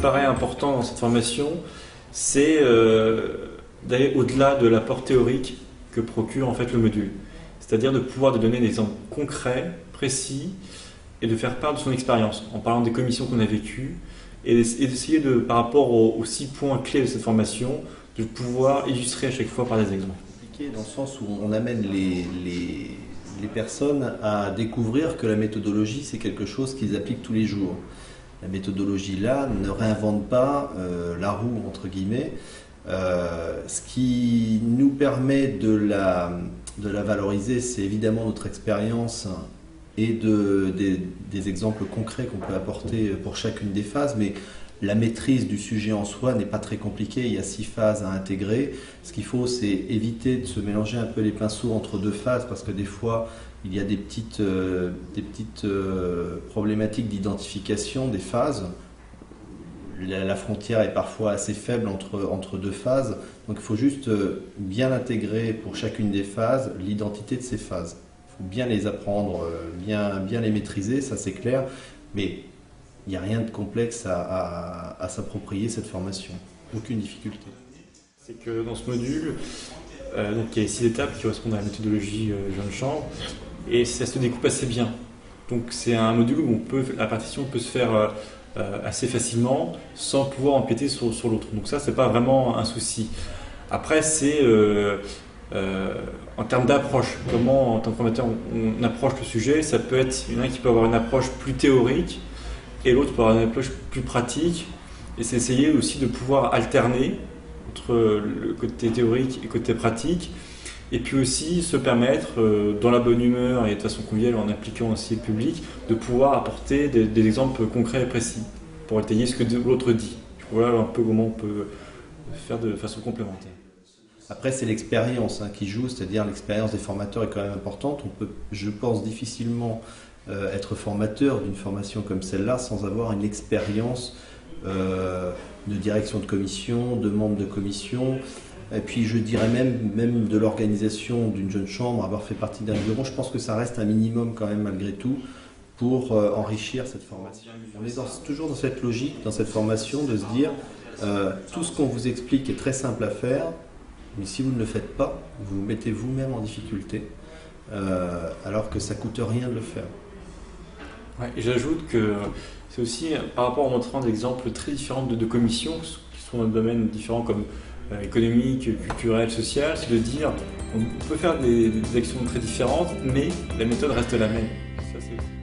paraît important dans cette formation, c'est d'aller au-delà de l'apport théorique que procure en fait le module. C'est-à-dire de pouvoir donner des exemples concrets, précis, et de faire part de son expérience, en parlant des commissions qu'on a vécues, et d'essayer par rapport aux 6 points clés de cette formation, de pouvoir illustrer à chaque fois par des exemples. Dans le sens où on amène les personnes à découvrir que la méthodologie, c'est quelque chose qu'ils appliquent tous les jours. La méthodologie là ne réinvente pas la roue, entre guillemets. Ce qui nous permet de la valoriser, c'est évidemment notre expérience et des exemples concrets qu'on peut apporter pour chacune des phases, mais la maîtrise du sujet en soi n'est pas très compliquée, il y a 6 phases à intégrer. Ce qu'il faut, c'est éviter de se mélanger un peu les pinceaux entre 2 phases, parce que des fois, il y a des petites problématiques d'identification des phases. La frontière est parfois assez faible entre 2 phases, donc il faut juste bien intégrer pour chacune des phases l'identité de ces phases. Il faut bien les apprendre, bien les maîtriser, ça c'est clair, mais il n'y a rien de complexe à s'approprier cette formation, aucune difficulté. C'est que dans ce module, donc il y a 6 étapes qui correspondent à la méthodologie jeune chambre, et ça se découpe assez bien. Donc c'est un module où la partition peut se faire assez facilement sans pouvoir empiéter sur l'autre. Donc ça, c'est pas vraiment un souci. Après, c'est en termes d'approche, comment en tant que formateur on approche le sujet. Ça peut être, il y en a qui peut avoir une approche plus théorique et l'autre peut avoir une approche plus pratique, et c'est essayer aussi de pouvoir alterner entre le côté théorique et le côté pratique, et puis aussi se permettre, dans la bonne humeur et de façon conviviale, en impliquant aussi le public, de pouvoir apporter des exemples concrets et précis pour étayer ce que l'autre dit. Voilà un peu comment on peut faire de façon complémentaire. Après, c'est l'expérience qui joue, c'est-à-dire l'expérience des formateurs est quand même importante. On peut, je pense, difficilement être formateur d'une formation comme celle-là sans avoir une expérience de direction de commission, de membre de commission, et puis je dirais même de l'organisation d'une jeune chambre, avoir fait partie d'un bureau. Je pense que ça reste un minimum quand même malgré tout pour enrichir cette formation. On est toujours dans cette logique, dans cette formation, de se dire tout ce qu'on vous explique est très simple à faire, mais si vous ne le faites pas, vous vous mettez vous-même en difficulté, alors que ça ne coûte rien de le faire. Ouais, et j'ajoute que c'est aussi par rapport au montrant d'exemples très différents de commissions qui sont dans des domaines différents comme économique, culturel, social, c'est de dire on peut faire des actions très différentes, mais la méthode reste la même. Ça, c'est...